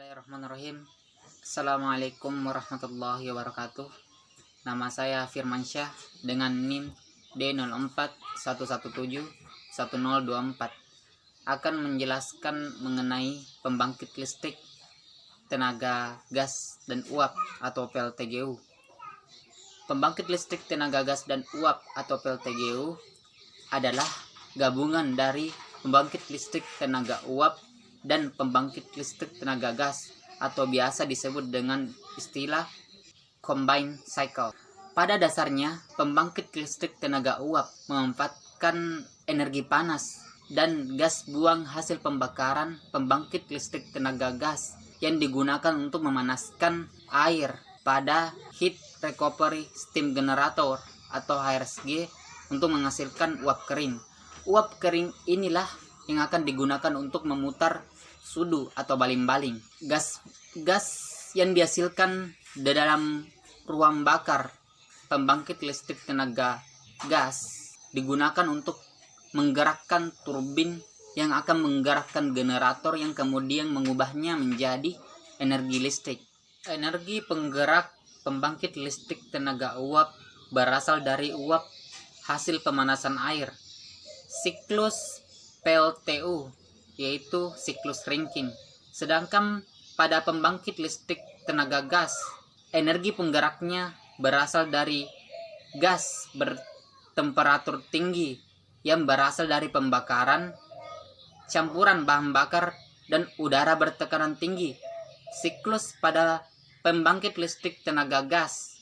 Bismillahirrahmanirrahim. Assalamualaikum warahmatullahi wabarakatuh. Nama saya Firmansyah dengan NIM D0411711024 akan menjelaskan mengenai pembangkit listrik tenaga gas dan uap atau PLTGU. Pembangkit listrik tenaga gas dan uap atau PLTGU adalah gabungan dari pembangkit listrik tenaga uap dan pembangkit listrik tenaga gas atau biasa disebut dengan istilah combined cycle. Pada dasarnya, pembangkit listrik tenaga uap memanfaatkan energi panas dan gas buang hasil pembakaran pembangkit listrik tenaga gas yang digunakan untuk memanaskan air pada heat recovery steam generator atau HRSG untuk menghasilkan uap kering. Uap kering inilah yang akan digunakan untuk memutar sudu atau baling-baling. Gas yang dihasilkan di dalam ruang bakar pembangkit listrik tenaga gas digunakan untuk menggerakkan turbin yang akan menggerakkan generator yang kemudian mengubahnya menjadi energi listrik. Energi penggerak pembangkit listrik tenaga uap berasal dari uap hasil pemanasan air. Siklus PLTU yaitu siklus Rankine. Sedangkan pada pembangkit listrik tenaga gas, energi penggeraknya berasal dari gas bertemperatur tinggi yang berasal dari pembakaran, campuran bahan bakar, dan udara bertekanan tinggi. Siklus pada pembangkit listrik tenaga gas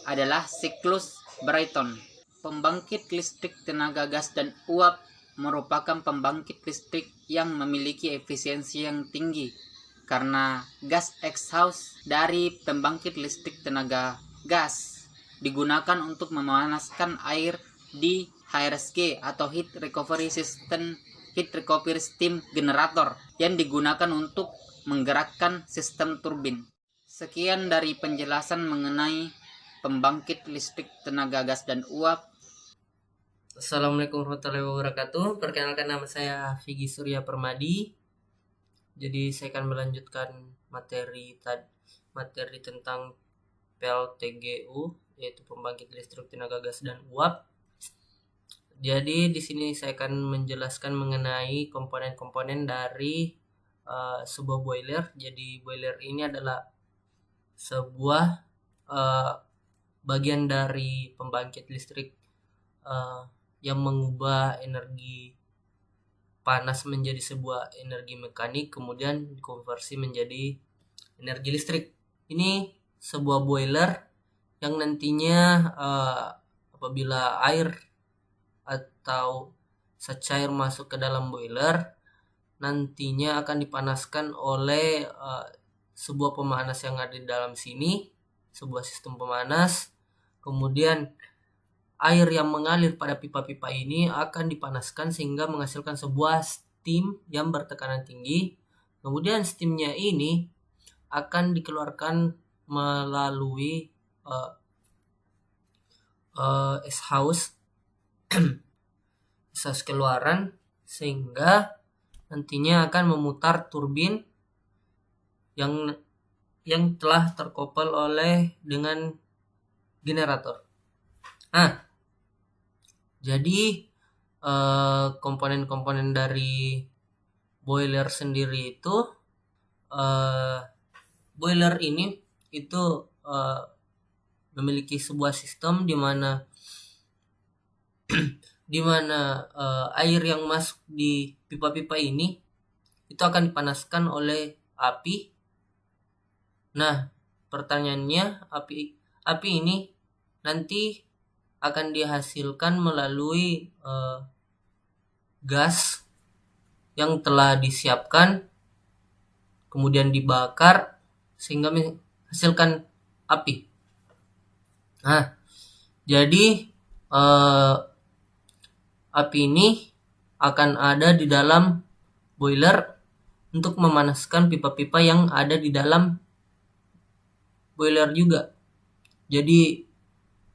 adalah siklus Brayton. Pembangkit listrik tenaga gas dan uap merupakan pembangkit listrik yang memiliki efisiensi yang tinggi karena gas exhaust dari pembangkit listrik tenaga gas digunakan untuk memanaskan air di HRSG atau heat recovery steam generator yang digunakan untuk menggerakkan sistem turbin. Sekian dari penjelasan mengenai pembangkit listrik tenaga gas dan uap. Assalamualaikum warahmatullahi wabarakatuh. Perkenalkan, nama saya Vigy Surya Permadi. Jadi saya akan melanjutkan materi tentang PLTGU, yaitu pembangkit listrik tenaga gas dan uap. Jadi di sini saya akan menjelaskan mengenai komponen-komponen dari sebuah boiler. Jadi boiler ini adalah sebuah bagian dari pembangkit listrik yang mengubah energi panas menjadi sebuah energi mekanik, kemudian dikonversi menjadi energi listrik. Ini sebuah boiler yang nantinya apabila air atau secair masuk ke dalam boiler, nantinya akan dipanaskan oleh sebuah pemanas yang ada di dalam sini, sebuah sistem pemanas. Kemudian air yang mengalir pada pipa-pipa ini akan dipanaskan sehingga menghasilkan sebuah steam yang bertekanan tinggi. Kemudian steamnya ini akan dikeluarkan melalui exhaust keluaran, sehingga nantinya akan memutar turbin yang telah terkopel dengan generator. Jadi komponen-komponen dari boiler sendiri itu, boiler ini itu memiliki sebuah sistem di mana air yang masuk di pipa-pipa ini itu akan dipanaskan oleh api. Nah, pertanyaannya, api ini nanti akan dihasilkan melalui gas yang telah disiapkan, kemudian dibakar sehingga menghasilkan api. Nah, jadi api ini akan ada di dalam boiler untuk memanaskan pipa-pipa yang ada di dalam boiler juga. Jadi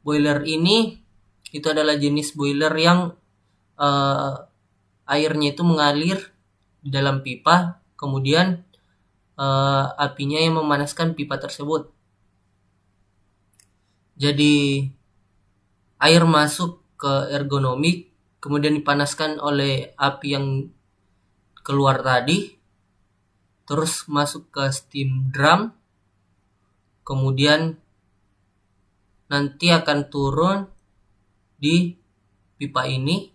boiler ini itu adalah jenis boiler yang airnya itu mengalir di dalam pipa, kemudian apinya yang memanaskan pipa tersebut. Jadi air masuk ke ergonomik, kemudian dipanaskan oleh api yang keluar tadi, terus masuk ke steam drum, kemudian nanti akan turun di pipa ini,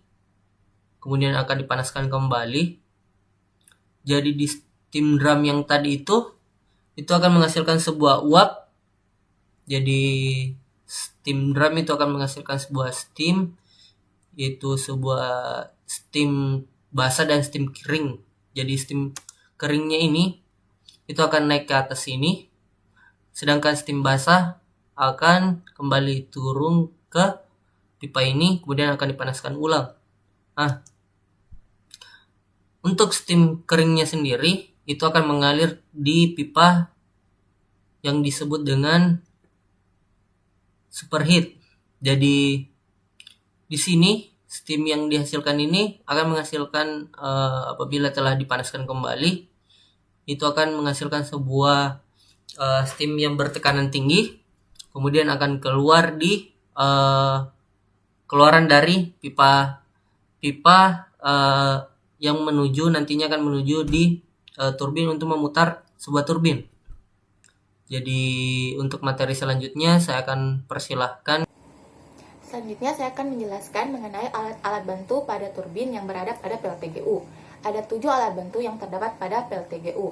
kemudian akan dipanaskan kembali. Jadi di steam drum yang tadi itu akan menghasilkan sebuah uap. Jadi steam drum itu akan menghasilkan sebuah steam, yaitu sebuah steam basah dan steam kering. Jadi steam keringnya ini itu akan naik ke atas sini, sedangkan steam basah akan kembali turun ke pipa ini, kemudian akan dipanaskan ulang. Nah, untuk steam keringnya sendiri itu akan mengalir di pipa yang disebut dengan superheat. Jadi di sini steam yang dihasilkan ini akan menghasilkan apabila telah dipanaskan kembali, itu akan menghasilkan sebuah steam yang bertekanan tinggi, kemudian akan keluar di keluaran dari pipa yang nantinya akan menuju di turbin untuk memutar sebuah turbin. Jadi untuk materi selanjutnya saya akan persilahkan. Selanjutnya saya akan menjelaskan mengenai alat-alat bantu pada turbin yang berada pada PLTGU. Ada 7 alat bantu yang terdapat pada PLTGU.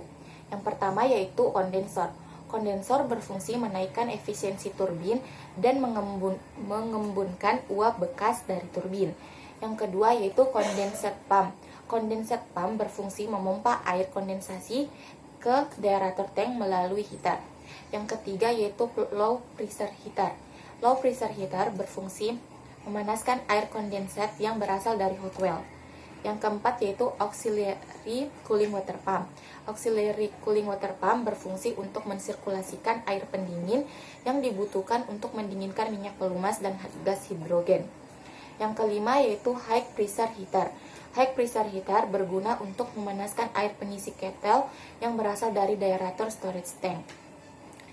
Yang pertama yaitu kondensor. Kondensor berfungsi menaikkan efisiensi turbin dan mengembunkan uap bekas dari turbin. Yang kedua yaitu kondensat pump. Kondensat pump berfungsi memompa air kondensasi ke deaerator tank melalui heater. Yang ketiga yaitu low pressure heater. Low pressure heater berfungsi memanaskan air kondensat yang berasal dari hot well. Yang keempat yaitu auxiliary cooling water pump. Auxiliary cooling water pump berfungsi untuk mensirkulasikan air pendingin yang dibutuhkan untuk mendinginkan minyak pelumas dan gas hidrogen. Yang kelima yaitu high pressure heater. High pressure heater berguna untuk memanaskan air pengisi ketel yang berasal dari deaerator storage tank.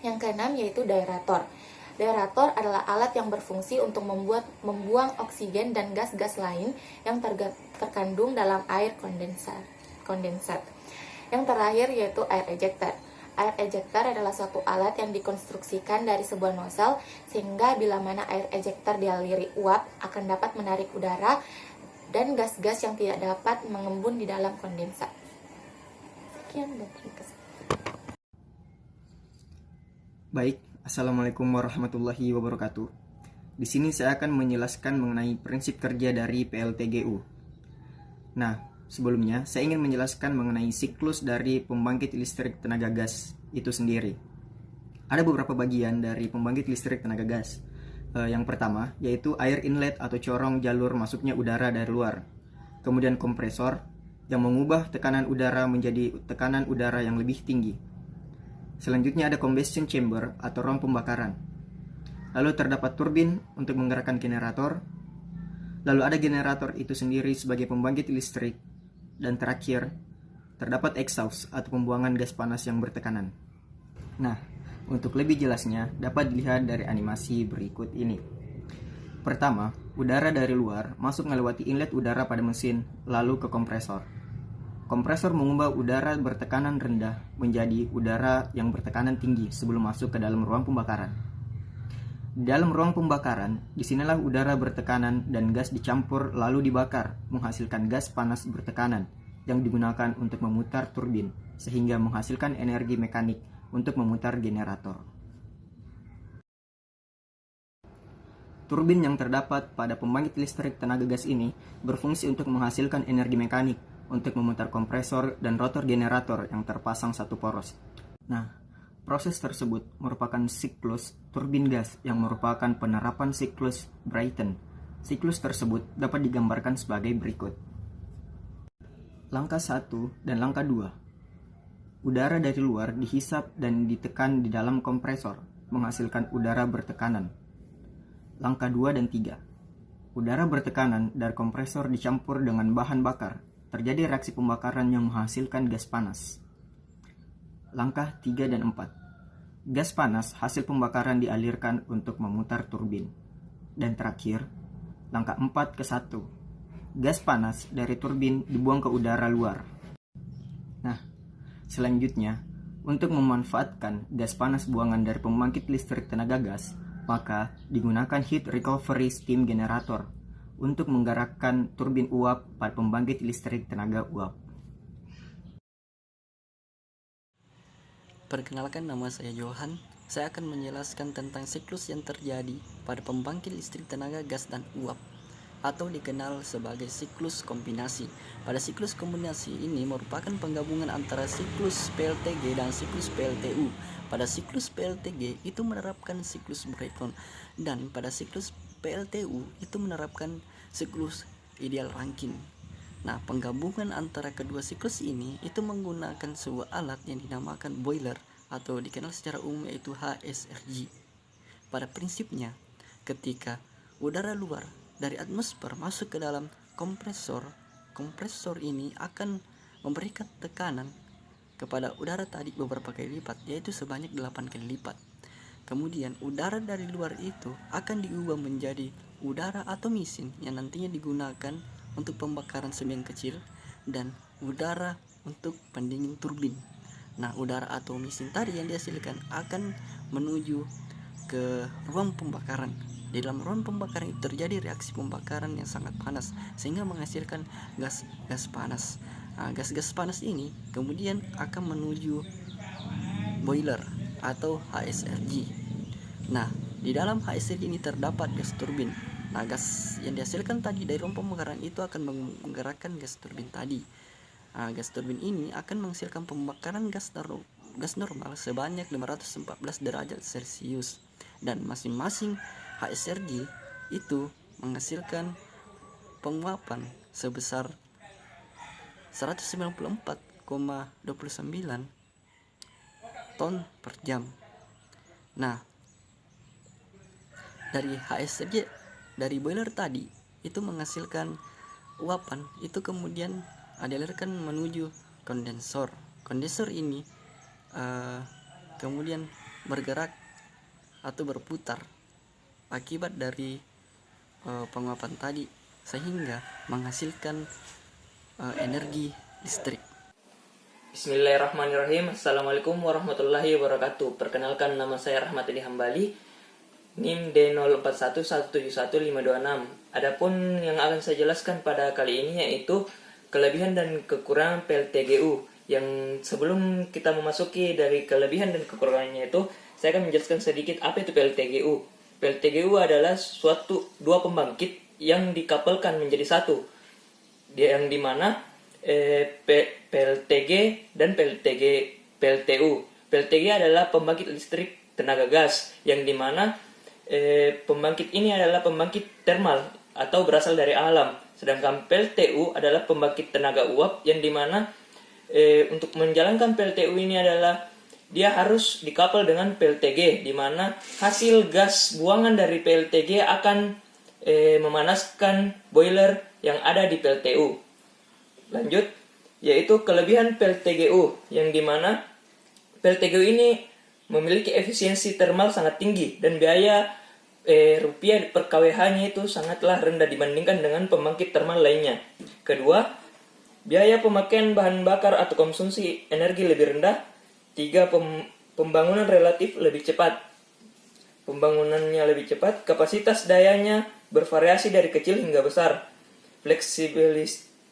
Yang keenam yaitu deaerator. Deaerator adalah alat yang berfungsi untuk membuang oksigen dan gas-gas lain yang terkandung dalam air kondensat. Yang terakhir yaitu air ejector. Air ejector adalah suatu alat yang dikonstruksikan dari sebuah nozzle sehingga bila mana air ejector dialiri uap akan dapat menarik udara dan gas-gas yang tidak dapat mengembun di dalam kondensat. Sekian dan terima kasih. Baik, Assalamualaikum warahmatullahi wabarakatuh. Di sini saya akan menjelaskan mengenai prinsip kerja dari PLTGU. Nah, sebelumnya saya ingin menjelaskan mengenai siklus dari pembangkit listrik tenaga gas itu sendiri. Ada beberapa bagian dari pembangkit listrik tenaga gas. Yang pertama yaitu air inlet atau corong jalur masuknya udara dari luar. Kemudian kompresor yang mengubah tekanan udara menjadi tekanan udara yang lebih tinggi. Selanjutnya ada combustion chamber atau ruang pembakaran. Lalu terdapat turbin untuk menggerakkan generator. Lalu ada generator itu sendiri sebagai pembangkit listrik. Dan terakhir, terdapat exhaust atau pembuangan gas panas yang bertekanan. Nah, untuk lebih jelasnya dapat dilihat dari animasi berikut ini. Pertama, udara dari luar masuk melewati inlet udara pada mesin, lalu ke kompresor. Kompresor mengubah udara bertekanan rendah menjadi udara yang bertekanan tinggi sebelum masuk ke dalam ruang pembakaran. Di dalam ruang pembakaran, disinilah udara bertekanan dan gas dicampur lalu dibakar, menghasilkan gas panas bertekanan yang digunakan untuk memutar turbin, sehingga menghasilkan energi mekanik untuk memutar generator. Turbin yang terdapat pada pembangkit listrik tenaga gas ini berfungsi untuk menghasilkan energi mekanik untuk memutar kompresor dan rotor generator yang terpasang satu poros. Nah, proses tersebut merupakan siklus turbin gas yang merupakan penerapan siklus Brayton. Siklus tersebut dapat digambarkan sebagai berikut. Langkah 1 dan langkah 2. Udara dari luar dihisap dan ditekan di dalam kompresor, menghasilkan udara bertekanan. Langkah 2 dan 3. Udara bertekanan dari kompresor dicampur dengan bahan bakar. Terjadi reaksi pembakaran yang menghasilkan gas panas. Langkah 3 dan 4. Gas panas hasil pembakaran dialirkan untuk memutar turbin. Dan terakhir, langkah 4 ke 1. Gas panas dari turbin dibuang ke udara luar. Nah, selanjutnya, untuk memanfaatkan gas panas buangan dari pembangkit listrik tenaga gas, maka digunakan heat recovery steam generator untuk menggerakkan turbin uap pada pembangkit listrik tenaga uap. Perkenalkan, nama saya Johan. Saya akan menjelaskan tentang siklus yang terjadi pada pembangkit listrik tenaga gas dan uap, atau dikenal sebagai siklus kombinasi. Pada siklus kombinasi ini merupakan penggabungan antara siklus PLTG dan siklus PLTU. Pada siklus PLTG itu menerapkan siklus Brayton, dan pada siklus PLTU itu menerapkan siklus ideal Rankine. Nah, penggabungan antara kedua siklus ini itu menggunakan sebuah alat yang dinamakan boiler atau dikenal secara umum yaitu HSRG. Pada prinsipnya, ketika udara luar dari atmosfer masuk ke dalam kompresor ini akan memberikan tekanan kepada udara tadi beberapa kali lipat, yaitu sebanyak 8 kali lipat. Kemudian udara dari luar itu akan diubah menjadi udara atau mesin yang nantinya digunakan untuk pembakaran semen kecil dan udara untuk pendingin turbin. Nah, udara atau mesin tadi yang dihasilkan akan menuju ke ruang pembakaran. Di dalam ruang pembakaran itu terjadi reaksi pembakaran yang sangat panas sehingga menghasilkan gas panas. Nah, gas panas ini kemudian akan menuju boiler atau HSRG. Nah, di dalam HSRG ini terdapat gas turbin. Nah, gas yang dihasilkan tadi dari ruang pembakaran itu akan menggerakkan gas turbin tadi. Nah, gas turbin ini akan menghasilkan pembakaran gas normal sebanyak 514 derajat Celcius, dan masing-masing HSRG itu menghasilkan penguapan sebesar 194,29 ton per jam. Nah, dari HSRG dari boiler tadi itu menghasilkan uapan, itu kemudian dialirkan menuju kondensor. Kondensor ini kemudian bergerak atau berputar akibat dari penguapan tadi sehingga menghasilkan energi listrik. Bismillahirrahmanirrahim. Assalamualaikum warahmatullahi wabarakatuh. Perkenalkan, nama saya Rahmat Edi Hambali, NIM D0411711526. Adapun yang akan saya jelaskan pada kali ini yaitu kelebihan dan kekurangan PLTGU. Yang sebelum kita memasuki dari kelebihan dan kekurangannya itu, saya akan menjelaskan sedikit apa itu PLTGU. PLTGU adalah dua pembangkit yang dikapelkan menjadi satu, yang dimana PLTG dan PLTU. PLTG adalah pembangkit listrik tenaga gas, yang dimana pembangkit ini adalah pembangkit termal atau berasal dari alam. Sedangkan PLTU adalah pembangkit tenaga uap, yang dimana untuk menjalankan PLTU ini adalah dia harus dikapal dengan PLTG, dimana hasil gas buangan dari PLTG akan memanaskan boiler yang ada di PLTU. Lanjut, yaitu kelebihan PLTGU, yang dimana PLTGU ini memiliki efisiensi termal sangat tinggi dan biaya rupiah per kWh-nya itu sangatlah rendah dibandingkan dengan pembangkit termal lainnya. Kedua, biaya pemakaian bahan bakar atau konsumsi energi lebih rendah. Tiga, pembangunan relatif lebih cepat. Pembangunannya lebih cepat, kapasitas dayanya bervariasi dari kecil hingga besar.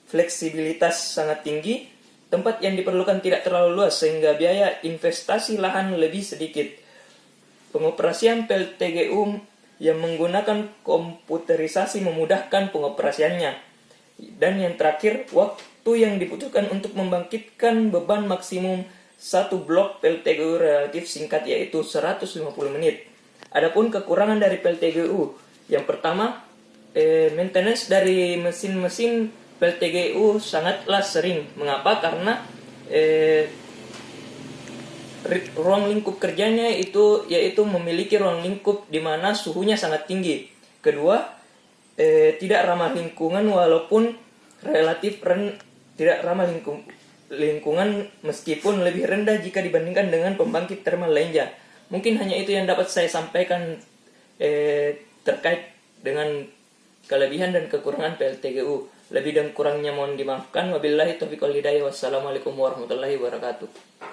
Fleksibilitas sangat tinggi, tempat yang diperlukan tidak terlalu luas sehingga biaya investasi lahan lebih sedikit. Pengoperasian PLTGU yang menggunakan komputerisasi memudahkan pengoperasiannya. Dan yang terakhir, waktu yang dibutuhkan untuk membangkitkan beban maksimum satu blok PLTGU relatif singkat, yaitu 150 menit. Adapun kekurangan dari PLTGU, yang pertama, maintenance dari mesin-mesin PLTGU sangatlah sering. Mengapa? Karena ruang lingkup kerjanya yaitu memiliki ruang lingkup di mana suhunya sangat tinggi. Kedua, tidak ramah lingkungan walaupun relatif tidak ramah lingkungan meskipun lebih rendah jika dibandingkan dengan pembangkit termal lainnya. Mungkin hanya itu yang dapat saya sampaikan terkait dengan kelebihan dan kekurangan PLTGU. Lebih dan kurangnya mohon dimaafkan. Wabillahi taufiq wal hidayah. Wassalamualaikum warahmatullahi wabarakatuh.